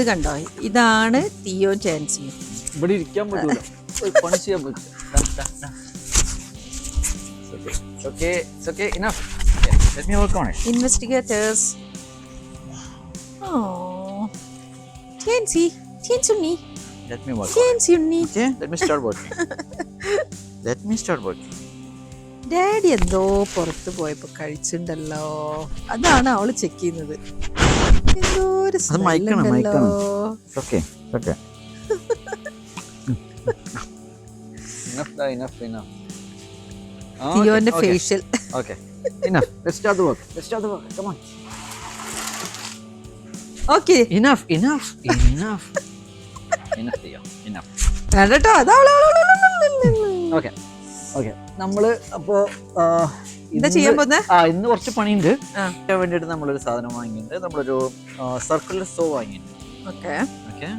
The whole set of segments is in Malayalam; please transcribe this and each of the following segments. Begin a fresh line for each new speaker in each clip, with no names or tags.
ഇത് കണ്ടോ, ഇതാണ് തിയോ ചാൻസിയും.
ഇവിടെ ഇരിക്കാൻ പറ്റൂല, പണി ചെയ്യാൻ പറ്റും.
Investigators. Oh, Tianzi, Tianzi.
Let me work.
Tianzi.
Okay, let me start working. Let me start working.
Daddy എന്തോ പുറത്ത് പോയപ്പോ കഴിച്ചിട്ടുണ്ടല്ലോ, അതാണ് അവള് ചെക്ക് ചെയ്യുന്നത്. എന്തോ ഒരു സ്മെല്ലുണ്ടല്ലോ. തിയോന്റെ facial.
Okay, enough. Let's start the work. Come on.
Okay.
Enough, Theo. Enough.
വേണ്ടട്ടോ,
Okay. നമ്മള് അപ്പോ
എന്താ ചെയ്യാൻ പോകുന്നെ?
ഇന്ന് കുറച്ച് പണിയുണ്ട്. അതിന് വേണ്ടിയിട്ട് നമ്മളൊരു സാധനം വാങ്ങിയിട്ടുണ്ട്. നമ്മളൊരു സർക്കുലർ സോ വാങ്ങിയിട്ടുണ്ട്.
Okay.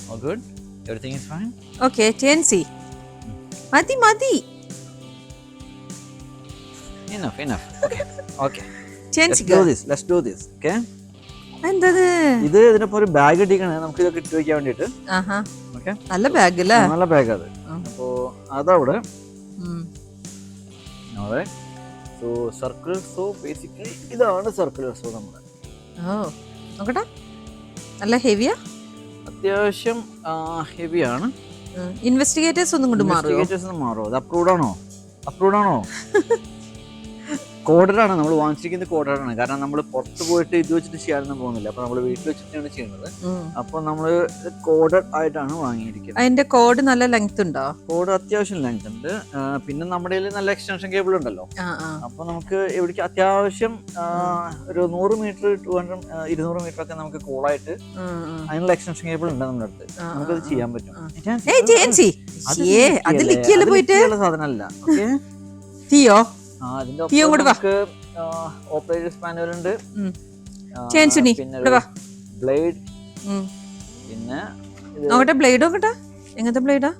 All good? Everything is fine?
Okay, Tianzi. മതി.
Enough. Okay.
Tianzi,
let's do this. Okay?
എന്തത്?
ഇത് ഇതിനൊപ്പം ഒരു ബാഗ് ഇട്ടിരിക്കണേ, നമുക്ക് ഇതൊക്കെ ഇട്ട് വെക്കാൻ വേണ്ടിട്ട്. Okay?
നല്ല ബാഗ് അല്ലേ?
നല്ല ബാഗ് അത്. അപ്പോ അതവിടെ. സോ സർക്കുലർ സോ ബേസിക്കലി ഇതാണ് സർക്കുലർ സോ നമ്മുടെ.
നോക്കട്ടെ, നല്ല ഹെവിയാ,
അത്യാവശ്യം ഹെവിയാണ്.
ഇൻവെസ്റ്റിഗേറ്റേഴ്സ് ഒന്നും കൊണ്ട്
മാറോ? അത് അപ്രൂവ്ഡ് ആണോ? കോഡറാണ് നമ്മൾ വാങ്ങിച്ചിരിക്കുന്നത്. കോഡറാണ്, കാരണം നമ്മൾ പുറത്ത് പോയിട്ട് ഇത് വെച്ചിട്ട് ചെയ്യാനൊന്നും പോകുന്നില്ല. അപ്പൊ നമ്മൾ വീട്ടിൽ വെച്ചിട്ടാണ് ചെയ്യുന്നത്. അപ്പൊ നമ്മള് കോഡർ ആയിട്ടാണ് വാങ്ങിയിരിക്കുന്നത്.
അതിന്റെ കോഡ് നല്ല ലെങ്ത് ഉണ്ടോ?
കോഡ് അത്യാവശ്യം ലെങ്ത് ഉണ്ട്. പിന്നെ നമ്മുടെ നല്ല എക്സ്റ്റൻഷൻ കേബിൾ ഉണ്ടല്ലോ. അപ്പൊ നമുക്ക് എവിടേക്ക് അത്യാവശ്യം ഒരു 100 മീറ്റർ 200 മീറ്റർ ഒക്കെ നമുക്ക് കൂളായിട്ട് അതിനുള്ള എക്സ്റ്റൻഷൻ കേബിൾ ഉണ്ട് നമ്മുടെ അടുത്ത്. നമുക്കത് ചെയ്യാൻ പറ്റും. സാധനമല്ല.
തിയോ,
അതിന്റെ ഓപ്പറേറ്റേഴ്സ് മാനുവൽ ഉണ്ട്, പിന്നെ ബ്ലേഡ്, പിന്നെ
ബ്ലേഡ് നോക്കട്ടെ, എങ്ങനത്തെ ബ്ലേഡാ?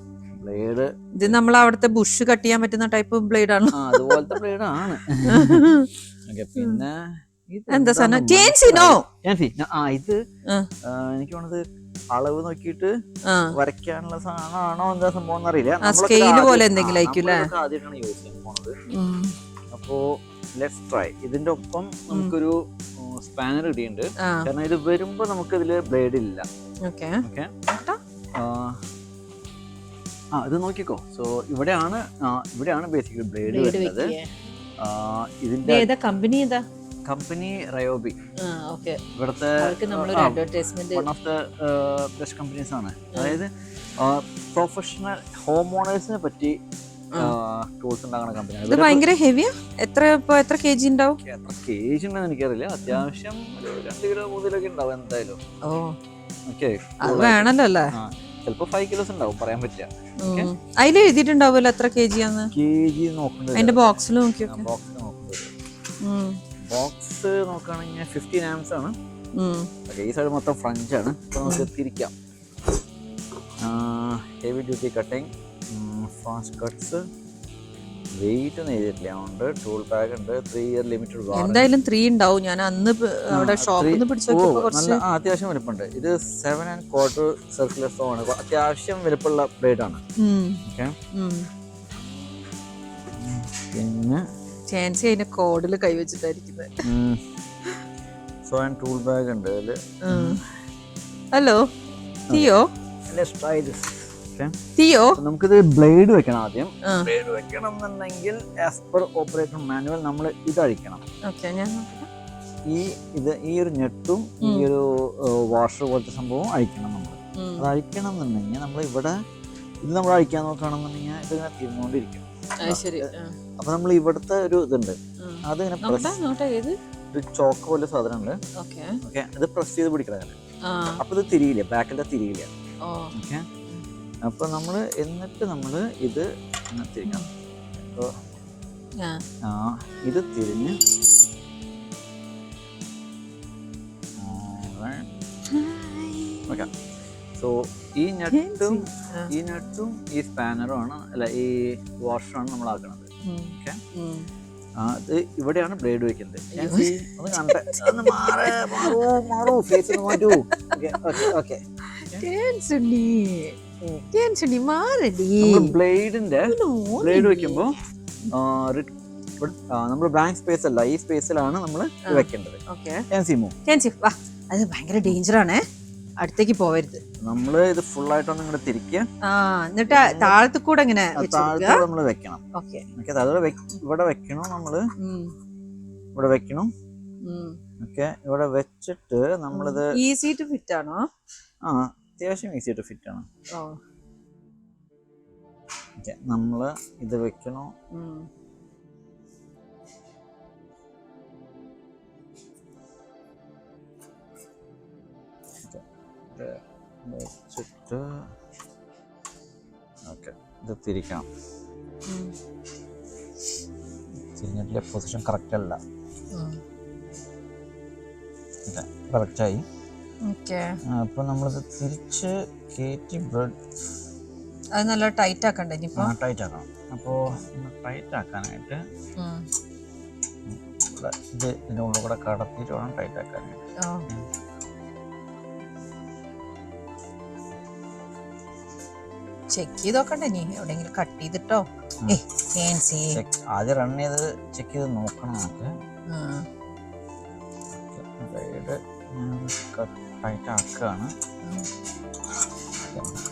ബ്ലേഡ്
ഇത് നമ്മൾ അവിടുത്തെ ബുഷ് കട്ട് ചെയ്യാൻ പറ്റുന്ന ടൈപ്പ് ബ്ലേഡ് ആണ്.
അതുപോലത്തെ ബ്ലേഡ് ആണ്. പിന്നെ
എന്താ സാധനം? ഇത്
എനിക്ക് തോന്നുന്നത് അളവ് നോക്കിയിട്ട് വരയ്ക്കാനുള്ള സാധനമാണോ എന്താ സംഭവം എന്നറിയില്ല.
സ്കെയില് പോലെ എന്തെങ്കിലും ആയിരിക്കും.
ആദ്യമായിട്ടാണ് യൂസ് ചെയ്യാൻ പോണത്. അപ്പോ ലെറ്റ്സ് ട്രൈ. ഇതിന്റെ ഒപ്പം നമുക്കൊരു സ്പാനർ കിട്ടിയിട്ടുണ്ട്, കാരണം ഇത് വരുമ്പോ നമുക്ക് ഇതില് ബ്ലേഡ് ഇല്ല. ഇത് നോക്കിക്കോ. സോ ഇവിടെയാണ് ബേസിക്കലി ബ്ലേഡ് വരുന്നത്. ഇതിന്റെ കമ്പനി റയോബി, ഇവിടുത്തെ one of the best companies ആണ്. അതായത് പ്രൊഫഷണൽ ഹോം ഓണേഴ്സിനെ പറ്റി ടൂൾസ് ഉണ്ടാക്കുന്ന കമ്പനിയാണ്.
ഇത് ഭയങ്കര ഹെവിയാ. എത്ര kg ഉണ്ടാവും?
എത്ര kg ഉണ്ടെന്ന് എനിക്കറിയില്ല. അത്യാവശ്യം 2 കിലോ 3 കിലോ ഒക്കെ ഉണ്ടാവും എന്തായാലും.
വേണല്ലോ അല്ലേ?
ചിലപ്പോ 5 കിലോസ് ഉണ്ടാവും, പറയാൻ പറ്റില്ല.
അതിൽ എഴുതിയിട്ടുണ്ടാവുമല്ലോ എത്ര kg ആന്ന്.
kg നോക്കണ്ട,
അതിന്റെ ബോക്സിൽ നോക്കിയോ?
ബോക്സ് നോക്കുകയാണെങ്കിൽ 15 amps ആണ്. ഈ സൈഡ് മൊത്തം ഫ്രഞ്ച് ആണ്. ഇപ്പൊ നമുക്ക് തിരിക്കാം. Heavy duty cutting, fast cuts, weight ഒന്നും എഴുതിയിട്ടില്ല. ഉണ്ട് ടൂൾ ബാഗ് ഉണ്ട്, 3 year ലിമിറ്റഡ് വാറന്റി.
എന്തായാലും 3 ഉണ്ടാവും. ഞാൻ അന്ന് അവിടെ ഷോപ്പിൽ നിന്ന്
നല്ല അത്യാവശ്യം വലുപ്പമുണ്ട്. ഇത് 7¼ സർക്കുലർ സോ ആണ്. അത്യാവശ്യം വലുപ്പമുള്ള ബ്ലേഡ് ആണ്. പിന്നെ
ചാൻസി അതിന്റെ കോഡില് കൈവച്ചിട്ടായിരിക്കുന്നത്.
സോ ആൻഡ് ടൂൾ ബാഗ് ഉണ്ട് അതില്.
ഹലോ തിയോ,
തിയോ, നമുക്കിത് ബ്ലേഡ് വെക്കണം ആദ്യം. ബ്ലേഡ് വെക്കണം എന്നുണ്ടെങ്കിൽ ആസ് പെർ ഓപ്പറേറ്റർ മാനുവൽ നമ്മൾ ഇത് അഴിക്കണം. ഈ ഒരു നെട്ടും ഈ ഒരു വാഷർ പോലത്തെ സംഭവം അഴിക്കണം. നമ്മൾ അത് അഴിക്കണം എന്നുണ്ടെങ്കിൽ നമ്മൾ ഇവിടെ ഇത് നമ്മൾ അഴിക്കാൻ നോക്കുകയാണെന്നുണ്ടെങ്കിൽ ഇതിങ്ങനെ തിരിഞ്ഞുകൊണ്ടിരിക്കും. അപ്പൊ നമ്മൾ ഇവിടുത്തെ ഒരു ഇതുണ്ട്, അതിങ്ങനെ ഒരു ചോക്ക് പോലെ സാധനം ഉണ്ട്. ഓക്കെ, അത് പ്രസ് ചെയ്ത് പിടിക്കണം. അപ്പൊ ഇത് തിരിയില്ല, ബാക്കിന്റെ തിരിയില്ല. ഓക്കെ, അപ്പൊ നമ്മള് എന്നിട്ട് നമ്മള് ഇത് തിരിക്കണം. ഇത് തിരിഞ്ഞ് ഓക്കെ. സോ ഈ നെട്ടും ഈ സ്പാനറും ആണ്, അല്ല ഈ വാഷറാണ് നമ്മൾ ആക്കണത്. ഓക്കെ, അത് ഇവിടെയാണ് ബ്ലേഡ് വെക്കുന്നത്. ഒന്ന് കാണട്ടെ, ഒന്ന് മാറൂ ഫേസ് ഒന്ന് മാറ്റൂ. ഓക്കെ ബ്ലേഡ് വെക്കുമ്പോ നമ്മൾ ബ്ലാങ്ക് സ്പേസ് അല്ല, ഈ സ്പേസിലാണ് നമ്മൾ വെക്കേണ്ടത്.
അത് ഭയങ്കര ഡേഞ്ചർ ആണ്, അടുത്തേക്ക് പോവരുത്.
നമ്മള് ഇത് ഫുൾ ആയിട്ടൊന്നും ഇങ്ങോട്ട് തിരിക്കുക,
എന്നിട്ട് താഴത്ത് കൂടെ ഇങ്ങനെ
നമ്മള് വെക്കണം. അതുപോലെ ഇവിടെ വെക്കണം, നമ്മള് ഇവിടെ വെക്കണം. ഓക്കെ, ഇവിടെ വെച്ചിട്ട് നമ്മളിത്
ഈസി ടു ഫിറ്റ് ആണോ?
അത്യാവശ്യം ഈസി ടു ഫിറ്റ് ആണ്. നമ്മള് ഇത് വെക്കണോ, വെച്ചിട്ട് ഓക്കെ ഇത് തിരിക്കണം. തിരിഞ്ഞിട്ടില്ല, പൊസിഷൻ കറക്റ്റ് അല്ല. കറക്റ്റായി. അപ്പൊ നമ്മളിത് തിരിച്ച് കയറ്റി ബ്രെഡ്
അത് നല്ല ടൈറ്റ് ആക്കണ്ടേ?
ടൈറ്റ് ആക്കണം. അപ്പോൾ ടൈറ്റ് ആക്കാനായിട്ട് ഇത് ഇതിൻ്റെ ഉള്ളിൽ കൂടെ കടത്തിയിട്ട് വേണം ടൈറ്റ് ആക്കാനായിട്ട്.
ചെക്ക് ചെയ്ത് നോക്കണ്ടേ നീ എവിടെയെങ്കിലും കട്ട് ചെയ്തിട്ടോ?
ആദ്യം റൺ ചെയ്ത് ചെക്ക് ചെയ്ത് നോക്കണം നമുക്ക്. ടൈറ്റ് ആക്കുകയാണ്,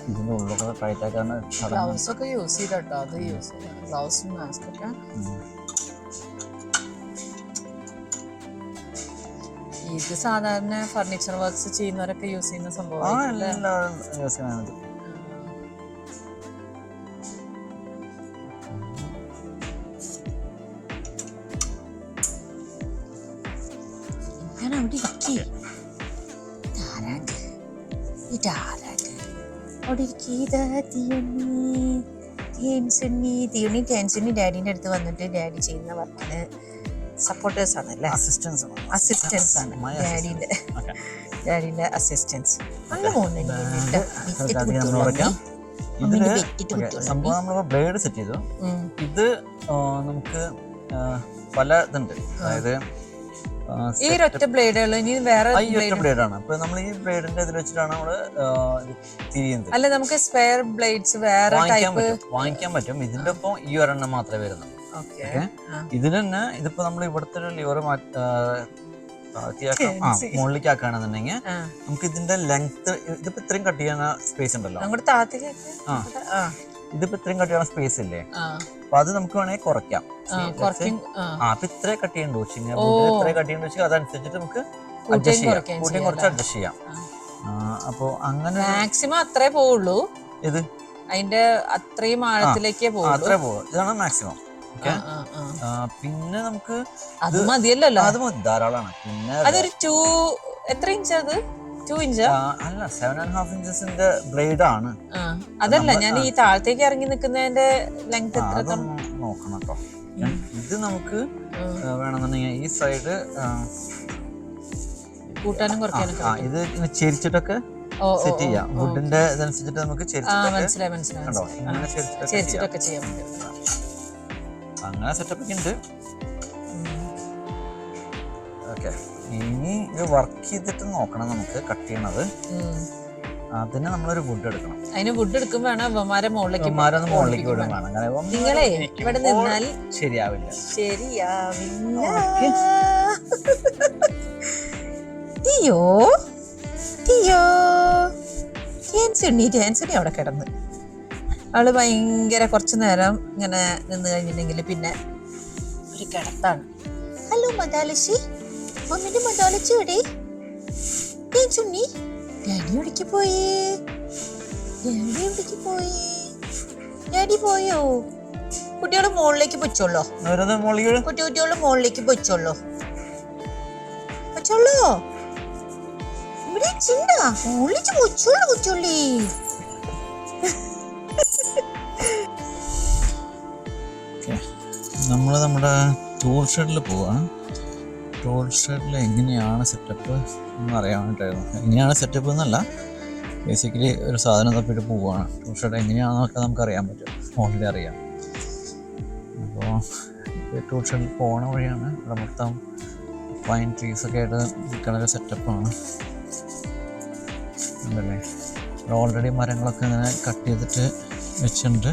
ഇതിന്റെ ഉള്ളിലൊക്കെ ടൈറ്റ് ആക്കാണ്.
ഗ്ലൗസ് ഒക്കെ യൂസ് ചെയ്തോ? അത് യൂസ് ഗ്ലൗസും മാസ്ക് ഒക്കെ. ഇത് സാധാരണ ഫർണിച്ചർ വർക്ക്സ് ചെയ്യുന്നവരൊക്കെ യൂസ് ചെയ്യുന്ന സംഭവം. ഡാഡിന്റെ അടുത്ത് വന്നിട്ട് ഡാഡി ചെയ്യുന്ന വർക്കിന് സപ്പോർട്ടേഴ്സ് ആണല്ലേ? അസിസ്റ്റൻസ് ആണ് ഡാഡിന്റെ അസിസ്റ്റൻസ്.
സംഭവം നമ്മൾ ബ്ലേഡ് സെറ്റ് ചെയ്തു. ഇത് നമുക്ക് പല ഇതുണ്ട്, അതായത്
ഈ ഒറ്റ ബ്ലേഡുകൾ ഇനി വേറെ
ബ്ലേഡാണ്. അപ്പൊ നമ്മൾ ഈ ബ്ലേഡിന്റെ ഇതിൽ വെച്ചിട്ടാണ് നമ്മള് തിരിയുന്നത്.
അല്ല, നമുക്ക് സ്പെയർ ബ്ലേഡ്സ് വേറെ
വാങ്ങിക്കാൻ പറ്റും. ഇതിന്റെ ഒപ്പം ഈ ഒരെണ്ണം മാത്രമേ വരുന്നുള്ളൂ. ഇതിന് തന്നെ ഇതിപ്പോ നമ്മൾ ഇവിടുത്തെ ഒരു ലിവർ മുകളിലേക്ക് ആക്കുകയാണെന്നുണ്ടെങ്കിൽ നമുക്ക് ഇതിന്റെ ലെങ്ത് ഇതിപ്പോ ഇത്രയും കട്ട് ചെയ്യാൻ സ്പേസ് ഉണ്ടല്ലോ, ഇതിപ്പോ ഇത്രയും കട്ട് ചെയ്യാൻ സ്പേസ് ഇല്ലേ? അപ്പൊ അത് നമുക്ക് വേണമെങ്കിൽ കുറയ്ക്കാം. അപ്പൊ ഇത്ര കട്ട് ചെയ്യണ്ടോ ഇത്ര കട്ട് ചെയ്യണ്ടോ വെച്ചാൽ അതനുസരിച്ചിട്ട് നമുക്ക് അഡ്ജസ്റ്റ് ചെയ്യാം, കൂട്ടിയും കുറച്ച് അഡ്ജസ്റ്റ് ചെയ്യാം. അപ്പൊ അങ്ങനെ
മാക്സിമം അത്രേ പോവുള്ളൂ.
ഇത്
അതിന്റെ അത്രയും ആഴത്തിലേക്കേ
അത്രേ പോകും. ഇതാണ് മാക്സിമം. പിന്നെ നമുക്ക്
അത് മതിയല്ലോ,
അത് മതി, ധാരാളമാണ്. പിന്നെ
അതൊരു എത്ര ഇഞ്ച്? അത് 2 ഇഞ്ച്
അല്ല, 7.5 ഇഞ്ചസിന്റെ ബ്ലേഡ് ആണ്.
അതല്ല, ഞാൻ ഈ താഴത്തേക്ക് ഇറങ്ങി നിൽക്കുന്നതിന്റെ ലെങ്ത് എത്ര
നോക്കണം കേട്ടോ. ഇത് നമുക്ക് വേണമെന്നുണ്ടെങ്കിൽ ഈ സൈഡ്
കൂട്ടാനും കുറയ്ക്കാനും
ഇത് ചെരിച്ചിട്ടൊക്കെ സെറ്റ് ചെയ്യാം. വുഡിന്റെ ഇതനുസരിച്ചിട്ട് നമുക്ക്
ചെരിച്ചിട്ടൊക്കെ ചെയ്യാൻ പറ്റും.
അങ്ങനെ സെറ്റപ്പ് ഒക്കെ ഉണ്ട്. ഓക്കെ, ഇനി ഇത് വർക്ക് ചെയ്തിട്ട് നോക്കണം നമുക്ക് കട്ട് ചെയ്യണത്. അതിന് നമ്മളൊരു വുഡ് എടുക്കണം.
അതിന് വുഡ് എടുക്കുമ്പോ മുകളിലേക്ക്
വിടും വേണം.
നിങ്ങളെ ഇവിടെ നിന്നാൽ
ശരിയാവില്ല.
അവിടെ കിടന്ന് അവള് ഭയങ്കര കുറച്ചു നേരം ഇങ്ങനെ നിന്ന് കഴിഞ്ഞിട്ടുണ്ടെങ്കിൽ പിന്നെ ഒരു കിടത്താണ്. ഹലോ മദാലച്ചി, മമ്മിന്റെ മദാലച്ചി എവിടെ? ചുണ്ണി ഡാഡി എവിടേക്ക് പോയി? ഡാഡി പോയോ? കുട്ടികള് മുകളിലേക്ക് പൊച്ചോളോ? കുട്ടികള് മുകളിലേക്ക് പൊച്ചോളോ? ഇവിടെ ചിന്താ മുകളിലേക്ക് പൊച്ചോളൂ കൊച്ചുള്ളി.
നമ്മൾ നമ്മുടെ ടൂൾ ഷെഡിൽ പോവാണ്. ടൂൾ ഷെഡിൽ എങ്ങനെയാണ് സെറ്റപ്പ് എന്ന് അറിയാൻ വേണ്ടിയിട്ടായിരുന്നു. എങ്ങനെയാണ് സെറ്റപ്പ് എന്നല്ല, ബേസിക്കലി ഒരു സാധനം തപ്പിയിട്ട് പോവുകയാണ്. ടൂൾ ഷെഡ് എങ്ങനെയാണെന്നൊക്കെ നമുക്ക് അറിയാൻ പറ്റും, ഓൾറെഡി അറിയാം. അപ്പോൾ ടൂൾ ഷെഡിൽ പോണ വഴിയാണ്. ഇവിടെ മൊത്തം പൈൻ ട്രീസൊക്കെ ആയിട്ട് നിൽക്കുന്ന ഒരു സെറ്റപ്പാണ് ഉണ്ടല്ലേ. ഇവിടെ ഓൾറെഡി മരങ്ങളൊക്കെ ഇങ്ങനെ കട്ട് ചെയ്തിട്ട് വെച്ചിട്ടുണ്ട്.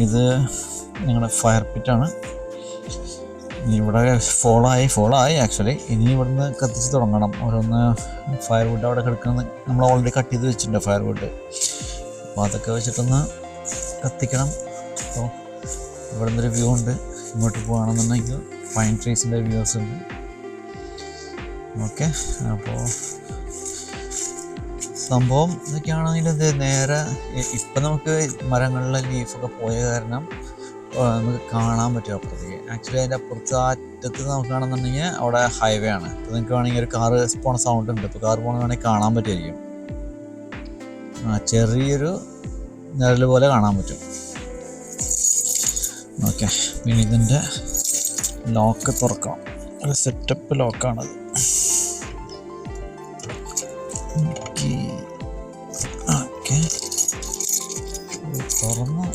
ഇത് ഞങ്ങളുടെ ഫയർ പിറ്റാണ്. ഇവിടെ ഫോളോ ആയി ആക്ച്വലി. ഇനി ഇവിടുന്ന് കത്തിച്ച് തുടങ്ങണം. ഓരോന്ന് ഫയർ വുഡ് അവിടെ കിടക്കുന്നത് നമ്മൾ ഓൾറെഡി കട്ട് ചെയ്ത് വെച്ചിട്ടുണ്ട് ഫയർ വുഡ്. അപ്പോൾ അതൊക്കെ വെച്ചിട്ടൊന്ന് കത്തിക്കണം. അപ്പോൾ ഇവിടെ നിന്നൊരു വ്യൂ ഉണ്ട്. ഇങ്ങോട്ട് പോകുകയാണെന്നുണ്ടെങ്കിൽ പൈൻ ട്രീസിൻ്റെ വ്യൂസ് ഉണ്ട്. ഓക്കെ, അപ്പോൾ സംഭവം ഇതൊക്കെയാണെങ്കിൽ ഇത് നേരെ ഇപ്പം നമുക്ക് മരങ്ങളിലെ ലീഫൊക്കെ പോയ കാരണം നമുക്ക് കാണാൻ പറ്റും അപ്പുറത്തേക്ക്. ആക്ച്വലി അതിൻ്റെ അപ്പുറത്ത് അറ്റത്ത് നമുക്ക് കാണുന്നുണ്ടെങ്കിൽ അവിടെ ഹൈവേ ആണ്. ഇപ്പോൾ നിങ്ങൾക്ക് വേണമെങ്കിൽ ഒരു കാറ് പോണ സൗണ്ട് ഉണ്ട്. ഇപ്പോൾ കാർ പോകണ വേണമെങ്കിൽ കാണാൻ പറ്റുമായിരിക്കും. ചെറിയൊരു നിഴൽ പോലെ കാണാൻ പറ്റും. ഓക്കെ, പിന്നെ ഇതിൻ്റെ ലോക്ക് തുറക്കണം. ഒരു സെറ്റപ്പ് ലോക്കാണത്. ഓക്കെ, തുറന്നു.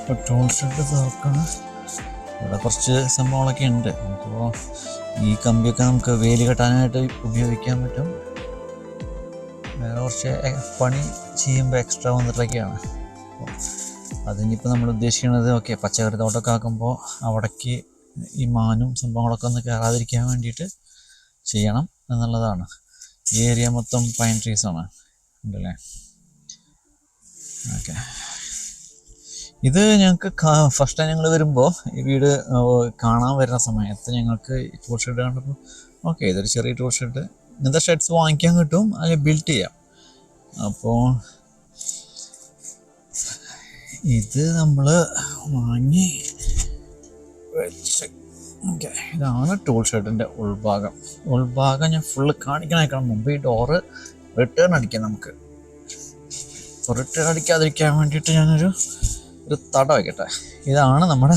ഇപ്പോൾ ടൂൾ ഷെഡ് തുറക്കണം. ഇവിടെ കുറച്ച് സംഭവങ്ങളൊക്കെ ഉണ്ട്. അപ്പോൾ ഈ കമ്പിയൊക്കെ നമുക്ക് വേലി കെട്ടാനായിട്ട് ഉപയോഗിക്കാൻ പറ്റും. വേറെ കുറച്ച് പണി ചെയ്യുമ്പോൾ എക്സ്ട്രാ വന്നിട്ടൊക്കെയാണ്. അപ്പോൾ അതിനിപ്പോൾ നമ്മൾ ഉദ്ദേശിക്കുന്നത് ഓക്കെ പച്ചക്കറി തോട്ടമൊക്കെ ആക്കുമ്പോൾ അവിടേക്ക് ഈ മാനും സംഭവങ്ങളൊക്കെ ഒന്ന് കയറാതിരിക്കാൻ വേണ്ടിയിട്ട് ചെയ്യണം എന്നുള്ളതാണ്. ഈ ഏരിയ മൊത്തം പൈൻ ട്രീസാണ് ഉണ്ടല്ലേ. ഓക്കെ, ഇത് ഞങ്ങൾക്ക് ഫസ്റ്റ് ടൈം ഞങ്ങൾ വരുമ്പോൾ ഈ വീട് കാണാൻ വരുന്ന സമയത്ത് ഞങ്ങൾക്ക് ടൂൾ ഷെഡ് കണ്ടപ്പോൾ ഓക്കെ ഇതൊരു ചെറിയ ടൂൾ ഷെഡ്, ഇങ്ങനത്തെ ഷെഡ്സ് വാങ്ങിക്കാൻ കിട്ടും, അല്ലെങ്കിൽ ബിൽഡ് ചെയ്യാം. അപ്പോൾ ഇത് നമ്മൾ വാങ്ങി വെച്ച് ഓക്കെ. ഇതാണ് ടൂൾ ഷെഡിൻ്റെ ഉൾഭാഗം ഞാൻ ഫുള്ള് കാണിക്കണം. മുമ്പ് ഈ ഡോറ് റിട്ടേൺ അടിക്കാം നമുക്ക്. അപ്പോൾ റിട്ടേൺ അടിക്കാതിരിക്കാൻ വേണ്ടിയിട്ട് ഞാനൊരു തട വയ്ക്കട്ടെ. ഇതാണ് നമ്മുടെ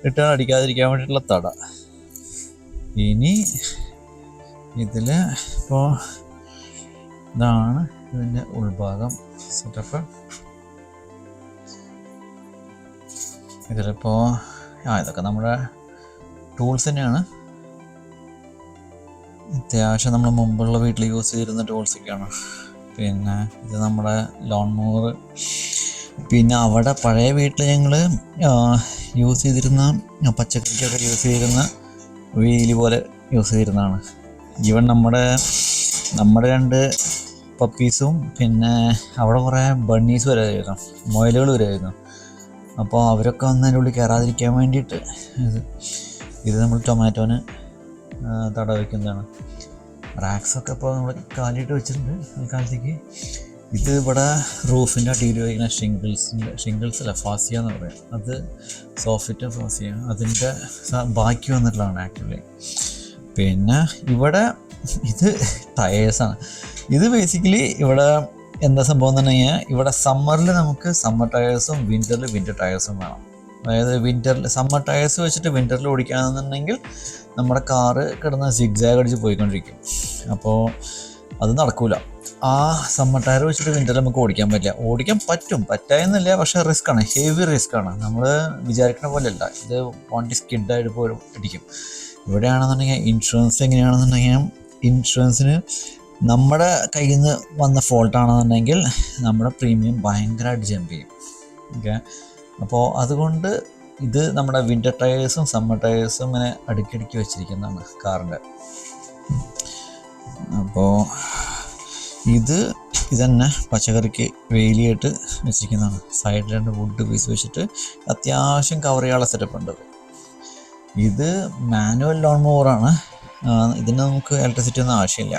റിട്ടേൺ അടിക്കാതിരിക്കാൻ വേണ്ടിയിട്ടുള്ള തട. ഇനി ഇതിൽ ഇപ്പോൾ ഇതാണ് ഇതിൻ്റെ ഉൾഭാഗം സെറ്റപ്പ്. ഇതിലിപ്പോൾ ഇതൊക്കെ നമ്മുടെ ടൂൾസ് തന്നെയാണ്. അത്യാവശ്യം നമ്മൾ മുമ്പുള്ള വീട്ടിൽ യൂസ് ചെയ്തിരുന്ന ടൂൾസൊക്കെയാണ്. പിന്നെ ഇത് നമ്മുടെ ലോൺ മൂവർ. പിന്നെ അവിടെ പഴയ വീട്ടിൽ ഞങ്ങൾ യൂസ് ചെയ്തിരുന്ന പച്ചക്കറിക്കൊക്കെ യൂസ് ചെയ്തിരുന്ന വീല് പോലെ യൂസ് ചെയ്തിരുന്നതാണ്. ഈവൻ നമ്മുടെ 2 പപ്പീസും പിന്നെ അവിടെ കുറേ ബണ്ണീസ് വരുമായിരുന്നു, മുയലുകൾ വരുമായിരുന്നു. അപ്പോൾ അവരൊക്കെ വന്ന് അതിൻ്റെ ഉള്ളിൽ കയറാതിരിക്കാൻ വേണ്ടിയിട്ട് ഇത് നമ്മൾ ടൊമാറ്റോന് തട വയ്ക്കുന്നതാണ്. റാക്സൊക്കെ ഇപ്പോൾ നമ്മൾ കാലിയിട്ട് വെച്ചിട്ടുണ്ട് കാലത്തേക്ക്. ഇത് ഇവിടെ റൂഫിൻ്റെ അടിയിൽ വയ്ക്കുന്ന ഷിംഗിൾസ് അല്ല, ഫാസിയ എന്ന് പറയാം. അത് സോഫിറ്റ് ഫാസിയ, അതിൻ്റെ ബാക്കി വന്നിട്ടുള്ളതാണ് ആക്ച്വലി. പിന്നെ ഇവിടെ ഇത് ടയേഴ്സാണ്. ഇത് ബേസിക്കലി ഇവിടെ എന്താ സംഭവം എന്ന് പറഞ്ഞു കഴിഞ്ഞാൽ ഇവിടെ സമ്മറിൽ നമുക്ക് സമ്മർ ടയേഴ്സും വിൻ്ററിൽ വിൻ്റർ ടയേഴ്സും വേണം. അതായത് സമ്മർ ടയേഴ്സ് വെച്ചിട്ട് വിൻ്ററിൽ ഓടിക്കുകയാണെന്നുണ്ടെങ്കിൽ നമ്മുടെ കാറ് കിടന്ന് സിഗ്സാഗ് അടിച്ച് പോയിക്കൊണ്ടിരിക്കും. അപ്പോൾ അത് നടക്കൂല. ആ സമ്മർ ടയർ വെച്ചിട്ട് വിൻ്ററിൽ നമുക്ക് ഓടിക്കാൻ പറ്റായെന്നില്ല, പക്ഷേ റിസ്ക്കാണ്, ഹെവി റിസ്ക്കാണ്. നമ്മൾ വിചാരിക്കുന്ന പോലെയല്ല. ഇത് വണ്ടി സ്കിഡായിട്ട് പോലും ഇടിക്കും. ഇവിടെയാണെന്നുണ്ടെങ്കിൽ ഇൻഷുറൻസ് എങ്ങനെയാണെന്നുണ്ടെങ്കിൽ ഇൻഷുറൻസിന് നമ്മുടെ കയ്യിൽ നിന്ന് വന്ന ഫോൾട്ടാണെന്നുണ്ടെങ്കിൽ നമ്മുടെ പ്രീമിയം ഭയങ്കരമായിട്ട് ജമ്പ് ചെയ്യും. ഓക്കെ, അപ്പോൾ അതുകൊണ്ട് ഇത് നമ്മുടെ വിൻ്റർ ടയേഴ്സും സമ്മർ ടയേഴ്സും ഇങ്ങനെ അടുക്കിടയ്ക്ക് വെച്ചിരിക്കുന്നതാണ് കാറിൻ്റെ. അപ്പോൾ ഇതന്നെ പച്ചക്കറിക്ക് വേലിയായിട്ട് വെച്ചിരിക്കുന്നതാണ്. സൈഡിൽ 2 വുഡ് പീസ് വെച്ചിട്ട് അത്യാവശ്യം കവർ ചെയ്യാനുള്ള സെറ്റപ്പ് ഉണ്ട്. ഇത് മാനുവൽ ലോൺ മൂവറാണ്. ഇതിന് നമുക്ക് ഇലക്ട്രിസിറ്റി ഒന്നും ആവശ്യമില്ല.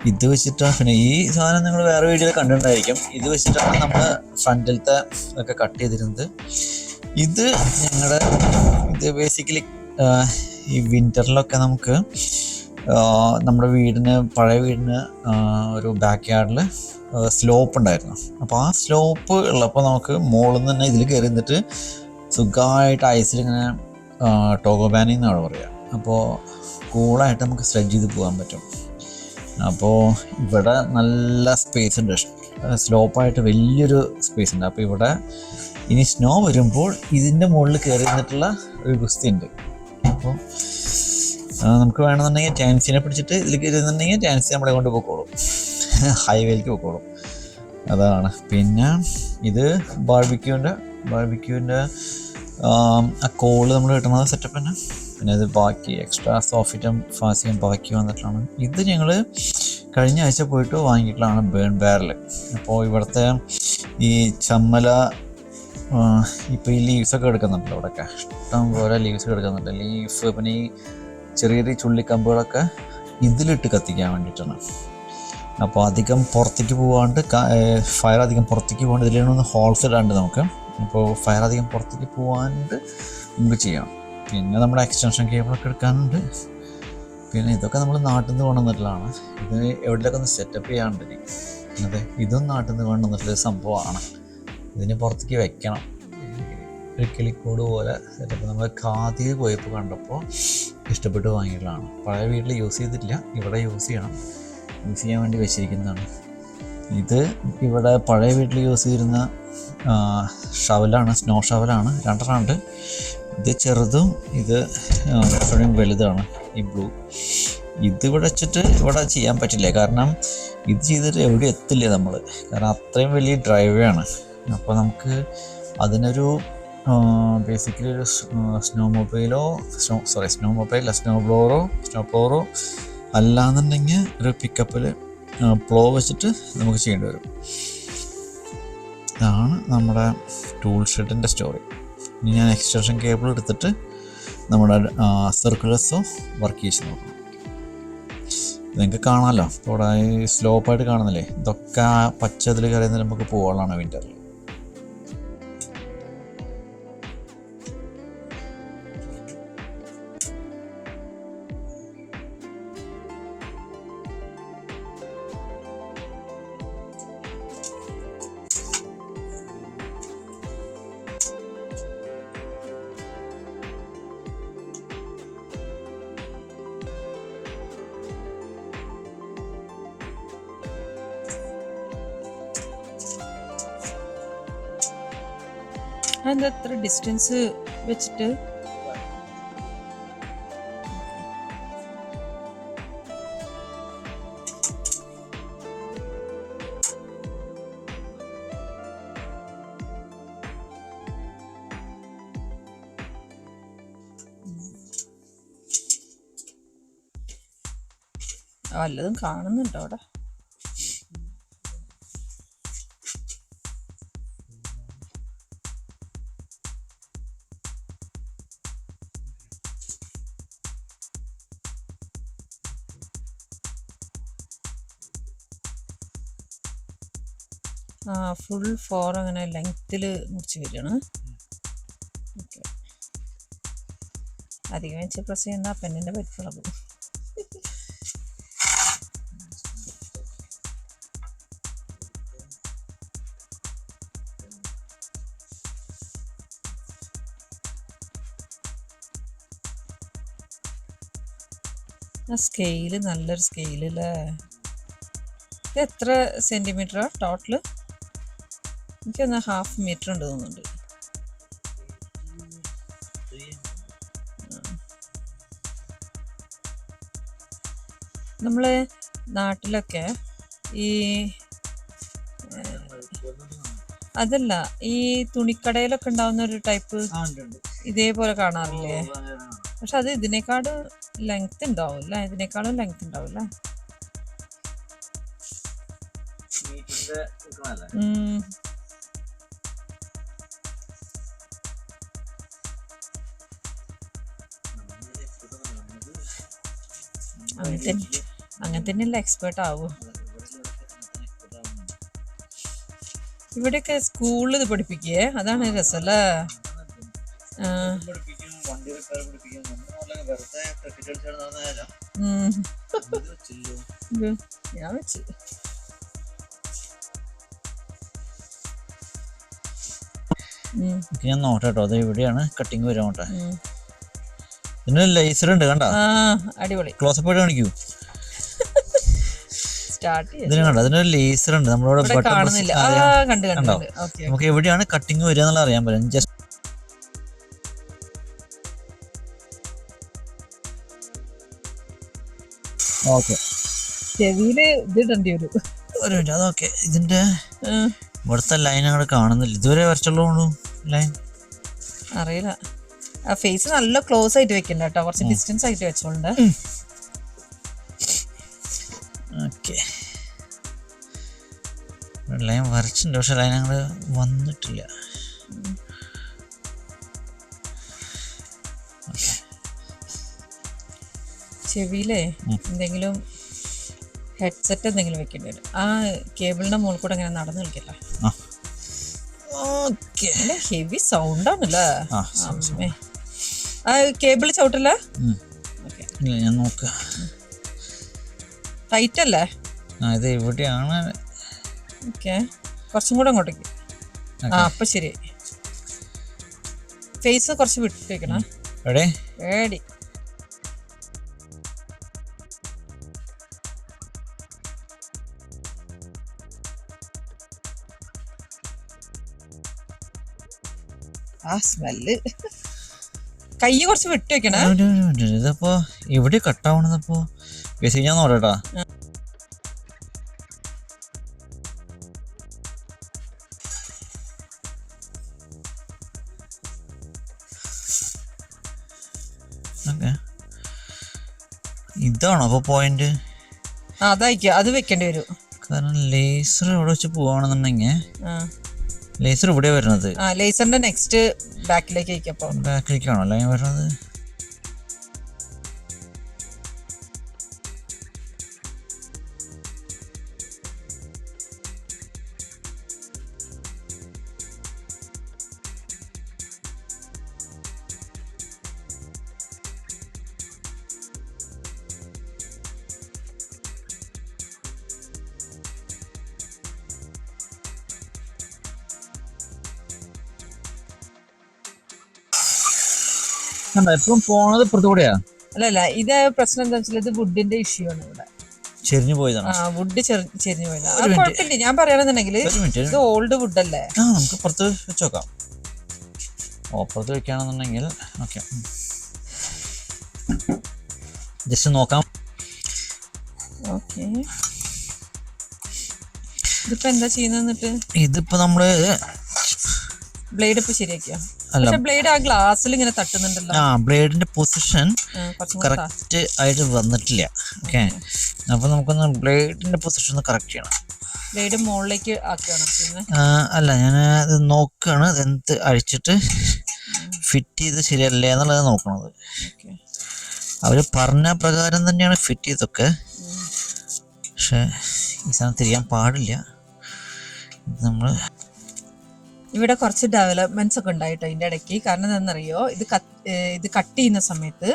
ഇത് വെച്ചിട്ടാണ്, പിന്നെ ഈ സാധനം നിങ്ങൾ വേറെ വീഡിയോയിൽ കണ്ടിട്ടുണ്ടായിരിക്കും. ഇത് വെച്ചിട്ടാണ് നമ്മൾ ഫ്രണ്ടിലത്തെ ഒക്കെ കട്ട് ചെയ്തിരുന്നത്. ഇത് ബേസിക്കലി ഈ വിൻ്ററിലൊക്കെ നമുക്ക് നമ്മുടെ പഴയ വീടിന് ഒരു ബാക്ക് യാർഡിൽ സ്ലോപ്പ് ഉണ്ടായിരുന്നു. അപ്പോൾ ആ സ്ലോപ്പ് ഉള്ളപ്പോൾ നമുക്ക് മുകളിൽ നിന്ന് തന്നെ ഇതിൽ കയറി നിന്നിട്ട് സുഖമായിട്ട് ഐസിലിങ്ങനെ ടോഗോബാനി എന്നാണ് പറയുക. അപ്പോൾ കൂളായിട്ട് നമുക്ക് സ്ലെഡ്ജ് ചെയ്ത് പോകാൻ പറ്റും. അപ്പോൾ ഇവിടെ നല്ല സ്പേസ് ഉണ്ട്, സ്ലോപ്പായിട്ട് വലിയൊരു സ്പേസ് ഉണ്ട്. അപ്പോൾ ഇവിടെ ഇനി സ്നോ വരുമ്പോൾ ഇതിൻ്റെ മുകളിൽ കയറി നിന്നിട്ടുള്ള ഒരു ഗുസ്തി ഉണ്ട്. അപ്പോൾ നമുക്ക് വേണമെന്നുണ്ടെങ്കിൽ ടാൻസിനെ പിടിച്ചിട്ട് ഇതിൽ കയറുന്നുണ്ടെങ്കിൽ ടാൻസി നമ്മളെ കൊണ്ട് പോയിക്കോളും, ഹൈവേയിലേക്ക് പോയിക്കോളും. അതാണ്. പിന്നെ ഇത് ബാർബിക്യൂവിൻ്റെ ആ കോള് നമ്മൾ കിട്ടുന്നത് സെറ്റപ്പ് തന്നെ. പിന്നെ ഇത് ബാക്കി എക്സ്ട്രാ സോഫിറ്റും ഫാസിയും ബാക്കി വന്നിട്ടാണ്. ഇത് ഞങ്ങൾ കഴിഞ്ഞ ആഴ്ച പോയിട്ട് വാങ്ങിയിട്ടുള്ളതാണ് ബേൺ ബാരൽ. അപ്പോൾ ഇവിടുത്തെ ഈ ചമ്മല ഇപ്പോൾ ഈ ലീവ്സൊക്കെ എടുക്കുന്നുണ്ടല്ലോ ഇവിടെയൊക്കെ, ഇഷ്ടം പോലെ ലീവ്സ് എടുക്കുന്നുണ്ട്. ലീഫ് പിന്നെ ഈ ചെറിയ ചെറിയ ചുള്ളിക്കമ്പുകളൊക്കെ ഇതിലിട്ട് കത്തിക്കാൻ വേണ്ടിയിട്ടാണ്. അപ്പോൾ അധികം പുറത്തേക്ക് പോകാണ്ട്, ഫയർ അധികം പുറത്തേക്ക് പോകാണ്ട് ഇതിലൊന്ന് ഹോൾസ് ഇടാണ്ട് നമുക്ക്. അപ്പോൾ ഫയർ അധികം പുറത്തേക്ക് പോകാണ്ട് നമുക്ക് ചെയ്യാം. പിന്നെ നമ്മുടെ എക്സ്റ്റൻഷൻ കേബിളൊക്കെ എടുക്കാനുണ്ട്. പിന്നെ ഇതൊക്കെ നമ്മൾ നാട്ടിൽ നിന്ന് കൊണ്ടുവന്നിട്ടുള്ളതാണ്. ഇത് എവിടെയൊക്കെ ഒന്ന് സെറ്റപ്പ് ചെയ്യാണ്ട്. അതെ, ഇതും നാട്ടിൽ നിന്ന് കൊണ്ടുവന്നിട്ടുള്ളൊരു സംഭവമാണ്. ഇതിന് പുറത്തേക്ക് വെക്കണം. ഒരു കിളിക്കൂട് പോലെ സെറ്റപ്പ് നമ്മൾ ഖാദിയിൽ പോയപ്പോൾ കണ്ടപ്പോൾ ഇഷ്ടപ്പെട്ട് വാങ്ങിയിട്ടുള്ളതാണ്. പഴയ വീട്ടിൽ യൂസ് ചെയ്തിട്ടില്ല, ഇവിടെ യൂസ് ചെയ്യാൻ വേണ്ടി വെച്ചിരിക്കുന്നതാണ്. ഇത് ഇവിടെ പഴയ വീട്ടിൽ യൂസ് ചെയ്തിരുന്ന ഷവലാണ്, സ്നോ ഷവലാണ്. രണ്ടെണ്ണമുണ്ട്. ഇത് ചെറുതും ഇത് കുറച്ചുകൂടി വലുതാണ്, ഈ ബ്ലൂ. ഇതിവിടെ വെച്ചിട്ട് ഇവിടെ ചെയ്യാൻ പറ്റില്ല, കാരണം ഇത് ചെയ്തിട്ട് എവിടെ എത്തില്ല നമ്മൾ, കാരണം അത്രയും വലിയ ഡ്രൈവേ ആണ്. അപ്പോൾ നമുക്ക് അതിനൊരു ബേസിക്കലി ഒരു സ്നോ ബ്ലോറോ അല്ലാന്നുണ്ടെങ്കിൽ ഒരു പിക്കപ്പിൽ പ്ലോ വെച്ചിട്ട് നമുക്ക് ചെയ്യേണ്ടി വരും. ഇതാണ് നമ്മുടെ ടൂൾ ഷെഡിൻ്റെ സ്റ്റോറി. ഇനി ഞാൻ എക്സ്റ്റൻഷൻ കേബിൾ എടുത്തിട്ട് നമ്മുടെ സർക്കുലർസോ വർക്ക് ചെയ്ത് നോക്കണം. നിങ്ങൾക്ക് കാണാമല്ലോ, ഇപ്പോൾ ഇവിടെ ഈ സ്ലോപ്പായിട്ട് കാണുന്നില്ലേ, ഇതൊക്കെ പച്ചതിൽ കയറുന്നതിൽ നമുക്ക് പോകാനാണ് വിൻ്ററിൽ.
അതെന്താ എത്ര ഡിസ്റ്റൻസ് വെച്ചിട്ട്? വല്ലതും കാണുന്നുണ്ടോ അവിടെ? ഫുൾ 4 അങ്ങനെ ലെങ്ത്തിൽ മുറിച്ച് വരികയാണ്. ഓക്കെ, അധികം വെച്ച് പ്രസ് ചെയ്യണ്ട, പെണ്ണിൻ്റെ പറ്റുള്ളത്. ആ സ്കെയില് നല്ലൊരു സ്കെയിലല്ലേ. ഇത് എത്ര സെൻറ്റിമീറ്ററാണ് ടോട്ടൽ? എനിക്കൊന്ന് 1/2 മീറ്റർ ഉണ്ട് തോന്നുന്നുണ്ട്. നമ്മൾ നാട്ടിലൊക്കെ ഈ അതല്ല, ഈ തുണിക്കടയിലൊക്കെ ഉണ്ടാവുന്ന ഒരു ടൈപ്പ് ഇതേപോലെ കാണാറില്ലേ? പക്ഷെ അത് ഇതിനേക്കാളും ലെങ്ത് ഉണ്ടാവില്ല, ഇതിനേക്കാളും ലെങ്ത് ഉണ്ടാവില്ല. അങ്ങനെ തന്നെയല്ല എക്സ്പേർട്ട് ആവും. ഇവിടെയൊക്കെ സ്കൂളിൽ ഇത് പഠിപ്പിക്കേ, അതാണ് രസല്ലേ. ഞാൻ വെച്ച്
ഞാൻ നോട്ടെ കേട്ടോ. അത് എവിടെയാണ് കട്ടിങ് വരാൻ നോട്ടെ. ഇതിന് ലേസർ ഉണ്ട് കണ്ട.
അടിപൊളി.
ക്ലോസപ്പ് ആയിട്ട് കാണിക്കൂ. ഇതിന് കണ്ട, അതിനൊരു ലേസർ ഉണ്ട്. നമ്മളിവിടെ നമുക്ക് എവിടെയാണ് കട്ടിങ് വരിക എന്നുള്ള അറിയാൻ പറ്റും. ജസ്റ്റ് ഓക്കെ,
ചെവിയില് ഇതിടേണ്ടി വരും.
ഒരു മിനിറ്റ്. അതൊക്കെ ഇതിന്റെ ഇവിടുത്തെ ലൈൻ അങ്ങോട്ട് കാണുന്നില്ല. ഇതുവരെ വരച്ചുള്ളൂ ലൈൻ.
അറിയില്ല. ആ ഫേസ് നല്ല ക്ലോസ് ആയിട്ട് വെക്കണ്ട കേട്ടോ, കുറച്ച് ഡിസ്റ്റൻസ് ആയിട്ട് വെച്ചോണ്ട്.
ഓക്കെ, ലൈൻ വരച്ചിട്ടുണ്ട്, പക്ഷെ ലൈൻ അങ്ങോട്ട് വന്നിട്ടില്ല.
ചെവിയിലേ എന്തെങ്കിലും ഹെഡ്സെറ്റ് എന്തെങ്കിലും വെക്കേണ്ടി വരും. ആ കേബിളിന്റെ മുകളിൽ കൂടെ അങ്ങനെ നടന്നു കളിക്കല്ലേ. ഹെവി സൗണ്ട് ആണല്ലേ. ആ കേബിൾ ചവിട്ടല്ലേ.
ഞാൻ നോക്കാം.
ടൈറ്റ് അല്ലേ?
ഇത് എവിടെയാണ്?
ഓക്കെ, കുറച്ചും കൂടെ അങ്ങോട്ടേക്ക്. അപ്പൊ ശരി. ഫേസ് കുറച്ച് വിട്ട് വെക്കണം. റെഡി. ആ സ്മെല്ല്. കൈ കുറച്ച് വിട്ട് വെക്കണേ.
ഇതിപ്പോ എവിടെ കട്ടാവണതപ്പോ? ഞാൻ നോക്കട്ടാ. ഇതാണോ അപ്പൊ പോയിന്റ്?
അതായിരിക്കും, അത് വെക്കേണ്ടി വരും.
കാരണം ലേസർ എവിടെ വെച്ച് പോവാണെന്നുണ്ടെങ്കിൽ ലേസർ ഇവിടെ വരുന്നത്.
ലേസറിന്റെ നെക്സ്റ്റ്
ബാക്കിലേക്കാണോ ലൈൻ വരുന്നത്? എപ്പോഴും പോണത് ഇപ്പുറത്തുകൂടെയാ?
അല്ലല്ല, ഇത് പ്രശ്നം എന്താ വെച്ചാൽ ഇത് വുഡിന്റെ ഇഷ്യൂ ആണ്. ഇവിടെ
ചെരിഞ്ഞു പോയതാണ്.
വുഡ് ചെരിഞ്ഞു പോയതാണ്. കുഴപ്പമില്ല, ഞാൻ പറയുകയാണെന്നുണ്ടെങ്കിൽ ഇത് ഓൾഡ് വുഡ് അല്ലേ.
നമുക്ക് പുറത്ത് വെച്ച് നോക്കാം. പുറത്ത് വെക്കുകയാണെന്നുണ്ടെങ്കിൽ ഓക്കെ, ജസ്റ്റ് നോക്കാം.
ഓക്കെ, ഇതിപ്പോ എന്താ ചെയ്യുന്നത്?
ഇതിപ്പോ നമ്മള്
ബ്ലേഡ് ഇപ്പൊ ശരിയാക്കിയോ? ബ്ലേഡ് ആ ഗ്ലാസ്സിൽ ഇങ്ങനെ തട്ടുന്നുണ്ടല്ലോ.
ബ്ലേഡിന്റെ പൊസിഷൻ കറക്റ്റ് ആയിട്ട് വന്നിട്ടില്ല. ഓക്കെ, അപ്പൊ നമുക്കൊന്ന് ബ്ലേഡിന്റെ പൊസിഷൻ ഒന്ന് കറക്റ്റ് ചെയ്യണം.
ബ്ലേഡ് മുകളിലേക്ക് ആക്കുകയാണ്.
അല്ല, ഞാൻ ഇത് നോക്കുകയാണ്. ഇതെന്ത് അഴിച്ചിട്ട് ഫിറ്റ് ചെയ്ത് ശരിയല്ലേ എന്നുള്ളത് നോക്കണത്. അവര് പറഞ്ഞ പ്രകാരം തന്നെയാണ് ഫിറ്റ് ചെയ്തൊക്കെ, പക്ഷെ ഈ സാധനം തിരിയാൻ പാടില്ല. നമ്മള്
ഇവിടെ കുറച്ച് ഡെവലപ്മെന്റ്സ് ഒക്കെ ഉണ്ടായിട്ടോ ഇതിൻ്റെ ഇടയ്ക്ക്. കാരണം എന്താണെന്നറിയോ, ഇത് കട്ട് ചെയ്യുന്ന സമയത്ത്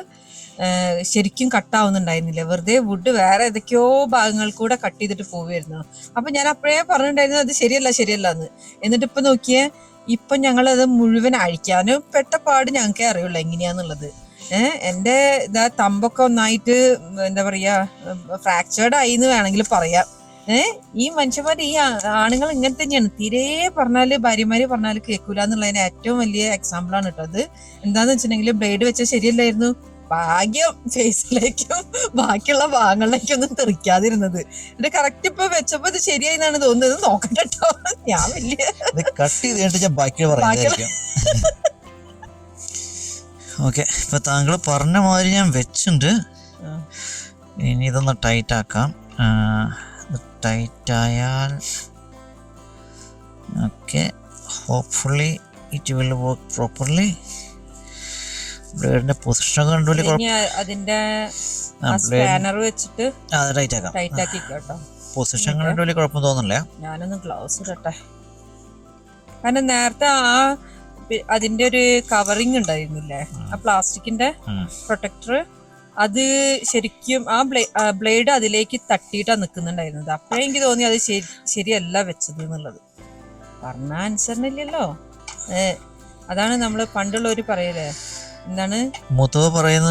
ശരിക്കും കട്ടാവുന്നുണ്ടായിരുന്നില്ല. വെറുതെ വുഡ് വേറെ ഏതൊക്കെയോ ഭാഗങ്ങൾ കൂടെ കട്ട് ചെയ്തിട്ട് പോവുമായിരുന്നു. അപ്പം ഞാൻ അപ്പോഴേ പറഞ്ഞിട്ടുണ്ടായിരുന്നു അത് ശരിയല്ല എന്ന്. എന്നിട്ട് ഇപ്പം നോക്കിയേ, ഇപ്പം ഞങ്ങളത് മുഴുവൻ അഴിക്കാനും പെട്ട പാട് ഞങ്ങൾക്കേ അറിയുള്ളൂ എങ്ങനെയാന്നുള്ളത്. എൻ്റെ ഇതാ തമ്പൊക്കെ ഒന്നായിട്ട് എന്താ പറയുക ഫ്രാക്ചേർഡ് ആയി എന്ന് വേണമെങ്കിൽ പറയാം. ഈ മനുഷ്യന്മാർ, ഈ ആണുങ്ങൾ ഇങ്ങനെ തന്നെയാണ്. തീരെ പറഞ്ഞാല് ഭാര്യമാര് പറഞ്ഞാല് കേൾക്കൂല എന്നുള്ളതിന് ഏറ്റവും വലിയ എക്സാമ്പിൾ ആണ് കേട്ടോ അത്. എന്താന്ന് വെച്ചിട്ടുണ്ടെങ്കിൽ ബ്ലേഡ് വെച്ചാൽ ശരിയല്ലായിരുന്നു. ഭാഗ്യം ഫേസിലേക്കും ബാക്കിയുള്ള ഭാഗങ്ങളിലേക്കും ഒന്നും തെറിക്കാതിരുന്നത്. എന്നിട്ട് കറക്റ്റ് ഇപ്പൊ വെച്ചപ്പോ ഇത് ശരിയായി എന്നാണ് തോന്നുന്നത്. നോക്കട്ടെ കേട്ടോ, ഞാൻ വലിയ
ഓക്കെ. ഇപ്പൊ താങ്കൾ പറഞ്ഞ മാതിരി ഞാൻ വെച്ചിട്ടുണ്ട്. ഇനി ഇതൊന്ന് ടൈറ്റ് ആക്കാം. ടൈറ്റ് ആയാൽ okay, hopefully it will work properly. ബ്ലേഡിന്റെ പൊസിഷൻ കണ്ടുപിടി.
അതിന്റെ സ്പാനർ വെച്ചിട്ട് ടൈറ്റ് ആക്കി കേട്ടോ.
പൊസിഷൻ കണ്ടുപിടി കുഴപ്പം തോന്നില്ല.
ഞാനൊന്ന് ഗ്ലൗസ് ഇടട്ടെ. കാരണം നേരത്തെ അതിന്റെ ഒരു കവറിങ് ഉണ്ടായിരുന്നില്ലേ, ആ പ്ലാസ്റ്റിക്കിന്റെ പ്രൊട്ടക്ടർ, അത് ശരിക്കും ആ ബ്ലേഡ് അതിലേക്ക് തട്ടിയിട്ടാണ് നിൽക്കുന്നുണ്ടായിരുന്നത്. അപ്പോഴെനിക്ക് തോന്നി അത് ശരിയല്ല വെച്ചത് എന്നുള്ളത്. പറഞ്ഞ അനുസരണയില്ലല്ലോ. അതാണ് നമ്മള് പണ്ടുള്ളവര് പറയലേ, എന്താണ്
മൂത്തവ പറയുന്ന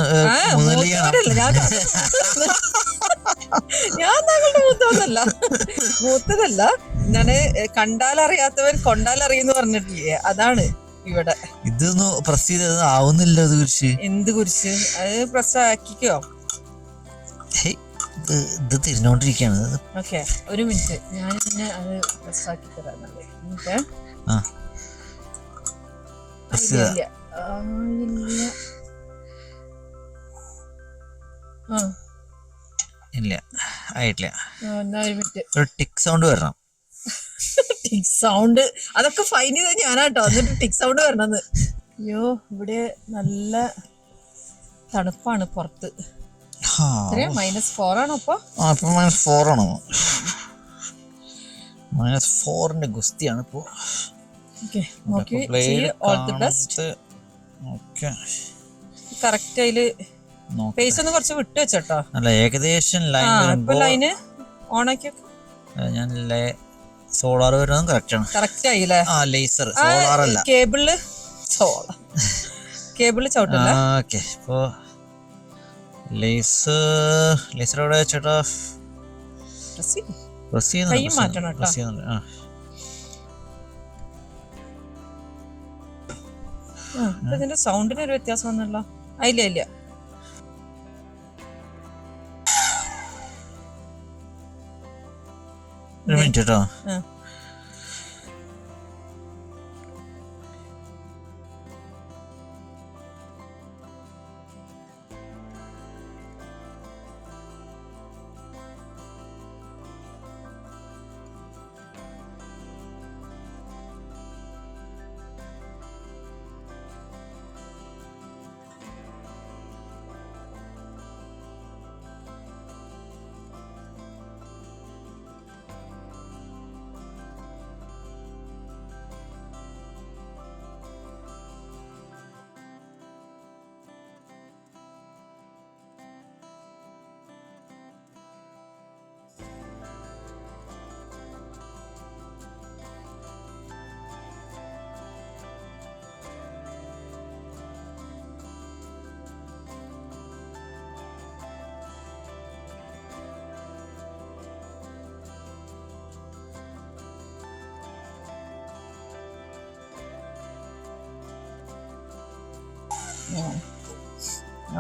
ഞാൻ താങ്കളുടെ മൂത്തവന്നല്ല, മൂത്തതല്ല, എന്താണ് കണ്ടാലറിയാത്തവൻ കൊണ്ടാലറിയെന്ന് പറഞ്ഞിട്ടില്ലേ, അതാണ് ഇവിടെ.
ഇതൊന്നും പ്രസ് ചെയ്ത് ആവുന്നില്ല. അത് കുറിച്ച്
എന്ത് കുറിച്ച് അത് പ്രസ് ആക്കിക്കോ.
ഇത് തിരിഞ്ഞോണ്ടിരിക്കാണ്.
ഓക്കെ, ഒരു മിനിറ്റ്, ഞാൻ പിന്നെ അത് പ്രസ് ആക്കി തരാം.
ഇല്ല, ആയിട്ടില്ല.
ഒരു മിനിറ്റ്,
ഒരു ടിക് സൗണ്ട് വരണം.
ടിക് സൗണ്ട് അതൊക്കെ ഫൈൻ ചെയ്ത് ഞാനാട്ടോ, എന്നിട്ട് ടിക് സൗണ്ട് വരണമെന്ന്. അയ്യോ, ഇവിടെ നല്ല തണുപ്പാണ് പുറത്ത്. -4 ആണോ ഇപ്പൊ?
-4 ആണോ? -4ന്റെ ഗുസ്തിയാണ് ഇപ്പോ.
കറക്റ്റ് അതില് പേസ് ഒന്ന് കുറച്ച് വിട്ടു വെച്ചോട്ടോ.
അല്ല, ഏകദേശം ലൈന്
ഓൺ ആക്കി.
ഞാൻ സോളാർ വരുന്നത് കറക്റ്റ് ആയില്ലേ? ലേസർ, സോളാർ അല്ല,
കേബിള് ചവിട്ടില്ല.
ഓക്കെ, ഇപ്പോ ലേസർ എവിടെ ചേട്ടാ?
മാറ്റണം കേട്ടോ. ഇതിന്റെ സൗണ്ടിന് ഒരു വ്യത്യാസം വന്നല്ലോ. ഇല്ല
ഒരു മിനിറ്റ് കേട്ടോ.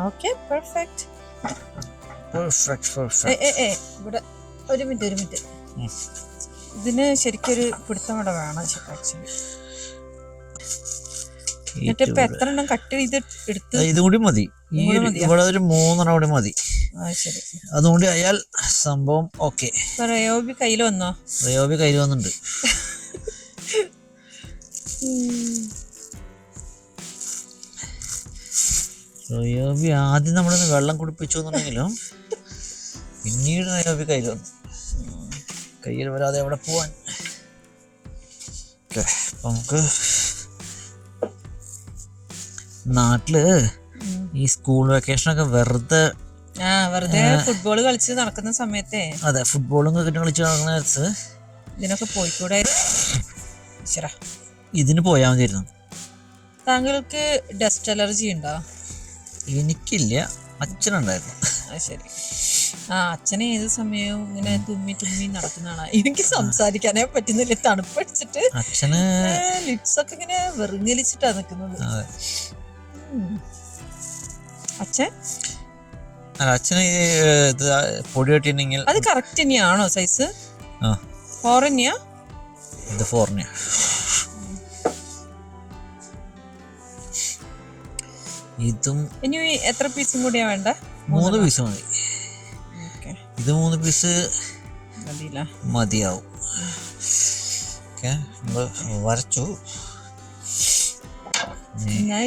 Okay, perfect. ഇവിടെ ഒരു മിനിറ്റ്, ഇതിന് ശരിക്കൊരു പിടുത്തം കൂടെ വേണം ആക്ച്വലി. എന്നിട്ട് ഇപ്പൊ എത്ര എണ്ണം കട്ട് ചെയ്ത് എടുത്ത്?
ഇതും കൂടി മതി. ഇവിടെ ഒരു 3 കൂടി മതി.
ശരി,
അതുകൊണ്ട് ആയാൽ സംഭവം ഓക്കെ.
റയോബി കയ്യിൽ വന്നോ?
റയോബി കയ്യിൽ വന്നിട്ടുണ്ട്. റയോബി ആദ്യം നമ്മളൊന്ന് വെള്ളം കുടിപ്പിച്ചു എന്നുണ്ടെങ്കിലും പിന്നീട് റയോബി കയ്യിൽ വന്നു. കയ്യിൽ വരാതെ എവിടെ പോവാൻ. നമുക്ക് നാട്ടില് ഈ സ്കൂൾ വെക്കേഷനൊക്കെ വെറുതെ
ഫുട്ബോൾ കളിച്ച് നടക്കുന്ന സമയത്തെ,
അതെ, ഫുട്ബോളും ക്രിക്കറ്റും കളിച്ച് നടക്കുന്ന നേരത്ത്
ഇതിനൊക്കെ പോയിക്കൂടെ?
ഇതിന് പോയാൽ മതിയായിരുന്നു.
താങ്കൾക്ക് ഡസ്റ്റ് അലർജി ഉണ്ടോ?
എനിക്കില്ല, അച്ഛനുണ്ടായിരുന്നു.
ശരി. അച്ഛനെ ഏത് സമയവും ഇങ്ങനെ തുമ്മി നടക്കുന്നതാണ്. എനിക്ക് സംസാരിക്കാനേ പറ്റുന്നില്ല, തണുപ്പടിച്ചിട്ട്.
അച്ഛന്
ലിപ്സ് ഒക്കെ ഇങ്ങനെ വെറുങ്ങലിച്ചിട്ടാ നിക്കുന്നത്.
അച്ഛന് പൊടി കെട്ടിട്ടുണ്ടെങ്കിൽ
അത് കറക്റ്റ് തന്നെയാണോ സൈസ്? 4 തന്നെയാ?
ഇത് 4 തന്നെയാ. ഇതും
ഇനി എത്ര പീസും കൂടിയാ വേണ്ട?
3 പീസ് മതി. ഇത് 3 പീസ് മതിയാവും. വരച്ചു.
ഞാൻ ഈ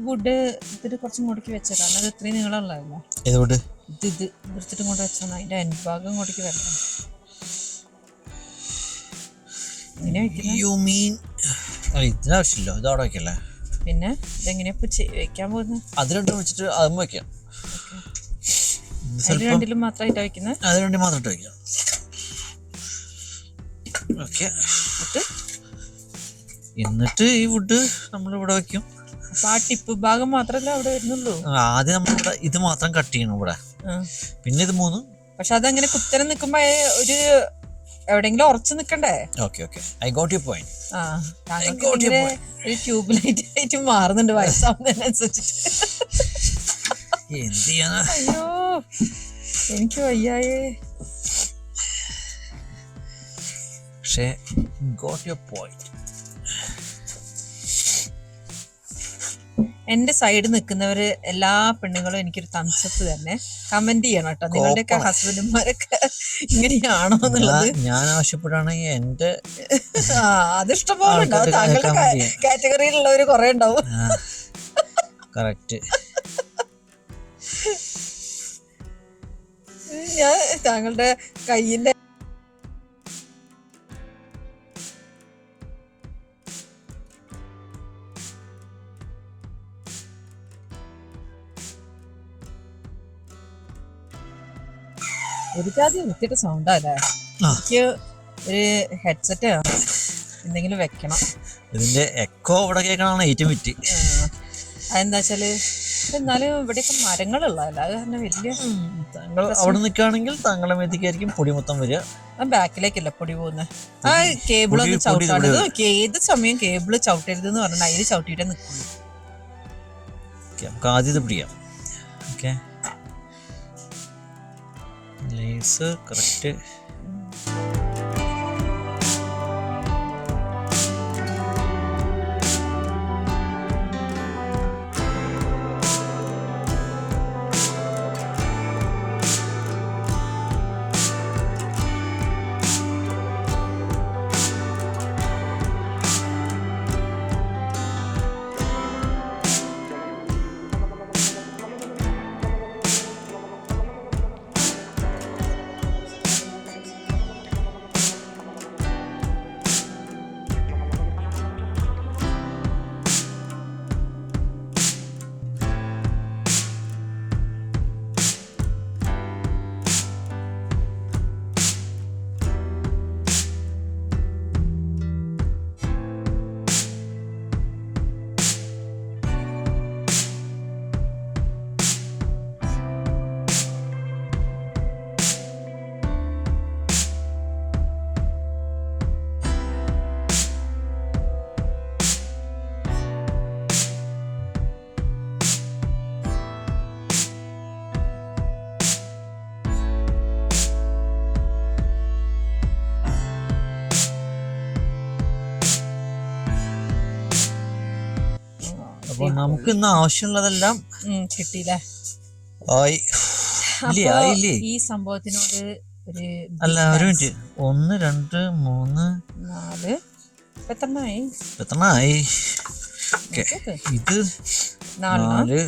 വുഡ് ഇതിട്ട് കുറച്ച് മുടക്കി വെച്ചേക്കാം. അത് ഇത്രയും നീളമുള്ളതല്ലോ.
ഇത്
എടുത്തിട്ട് കൊണ്ട് വെച്ചാൽ അതിന്റെ അൻഭാഗം ഇങ്ങോട്ടേക്ക് വരണം.
ഇതിനാവശ്യമില്ല, ഇത് അവിടെ വെക്കല്ലേ.
പിന്നെ ഇതെങ്ങനെയാ വെക്കാൻ പോകുന്നത്?
അത് രണ്ടും വെച്ചിട്ട് അതും വെക്കാം.
രണ്ടിലും മാത്രമായിട്ടാ വെക്കുന്നത്?
അത് രണ്ടും മാത്രമായിട്ട് വെക്കാം. ഓക്കെ, എന്നിട്ട് ഈ വുഡ് നമ്മൾ ഇവിടെ വെക്കും.
അപ്പൊ ആ ടിപ്പ് ഭാഗം മാത്രല്ല അവിടെ വരുന്നുള്ളൂ.
ആദ്യം നമ്മളിവിടെ ഇത് മാത്രം കട്ട് ചെയ്യണം ഇവിടെ, പിന്നെ ഇത് മൂന്നും.
പക്ഷെ അതങ്ങനെ കുത്തനെ നിക്കുമ്പോ ഒരു എവിടെയെങ്കിലും ഉറച്ചു നിക്കണ്ടേ?
Okay okay, I got you point.
ഒരു ട്യൂബ് ലൈറ്റ് ആയിട്ട് മാറുന്നുണ്ട് വയസ്സാവുന്നതിനനുസരിച്ചിട്ട്.
എന്ത് ചെയ്യാനാ?
അയ്യോ എനിക്ക് വയ്യായേ.
പക്ഷേ ഗോട്ട് യുവർ പോയിന്റ്.
എന്റെ സൈഡ് നിൽക്കുന്നവര് എല്ലാ പെണ്ണുങ്ങളും എനിക്കൊരു തംസപ്പ് തന്നെ കമന്റ് ചെയ്യണം കേട്ടോ. നിങ്ങളുടെയൊക്കെ ഹസ്ബൻഡുമാരൊക്കെ ഇങ്ങനെയാണോ എന്നുള്ളത്
ഞാൻ ആവശ്യപ്പെടുകയാണെങ്കിൽ എന്റെ
അതിഷ്ടം പോലെ ഉണ്ടാവും. താങ്കളുടെ കാറ്റഗറിയിലുള്ളവര് കുറെ ഉണ്ടാവും.
കറക്റ്റ്.
ഞാൻ താങ്കളുടെ കയ്യിന്റെ ഒരു ജാതി വൃത്തിയുടെ സൗണ്ടാ അല്ലേ? എനിക്ക് ഒരു ഹെഡ്സെറ്റ് എന്തെങ്കിലും വെക്കണം.
ഇതിന്റെ എക്കോ ഇവിടെ കേൾക്കണതാണ് ഏറ്റവും വിറ്റ്.
അതെന്താ വെച്ചാല് എന്നാലും ഇവിടെയൊക്കെ മരങ്ങളുള്ളതല്ല, അത് കാരണം വലിയ.
താങ്കൾ അവിടെ നിൽക്കുകയാണെങ്കിൽ താങ്കളുടെ മേത്തേക്കായിരിക്കും പൊടി മൊത്തം വരിക.
ബാക്കിലേക്കല്ല പൊടി പോകുന്നത്. ആ കേബിളൊന്നും ചവിട്ടാണ്ടത്. ഏത് സമയം കേബിള് ചവിട്ടരുത് എന്ന് പറഞ്ഞാൽ അതിൽ ചവിട്ടിയിട്ടേ നിൽക്കുള്ളൂ.
നമുക്ക് ആദ്യം ഇത് പിടിക്കാം. Okay, lace correct. അപ്പൊ നമുക്ക് ഇന്ന് ആവശ്യമുള്ളതെല്ലാം
കിട്ടിയില്ലേ? ഈ സംഭവത്തിനോട് ഒരു
അല്ല, ഒരു മിനിറ്റ്. 1 2 3
4 എത്രണ്ണായി?
ഇത്
4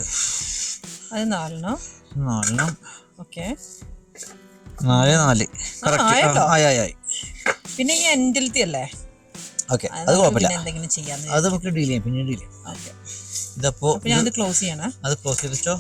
അത്
4 ഓക്കെ.
4 ആയി.
പിന്നെ ഈ എൻഡിലത്തെ അല്ലേ?
ഓക്കെ, അത് കുഴപ്പമില്ല.
എന്തെങ്കിലും ചെയ്യാം,
അത് നമുക്ക് ഡീൽ ചെയ്യാം, പിന്നെ ഡീൽ ചെയ്യാം.
ഓക്കെ,
ഇതപ്പോ
ഞാൻ ക്ലോസ് ചെയ്യണേ.
അത് ക്ലോസ് ചെയ്തിട്ടോ.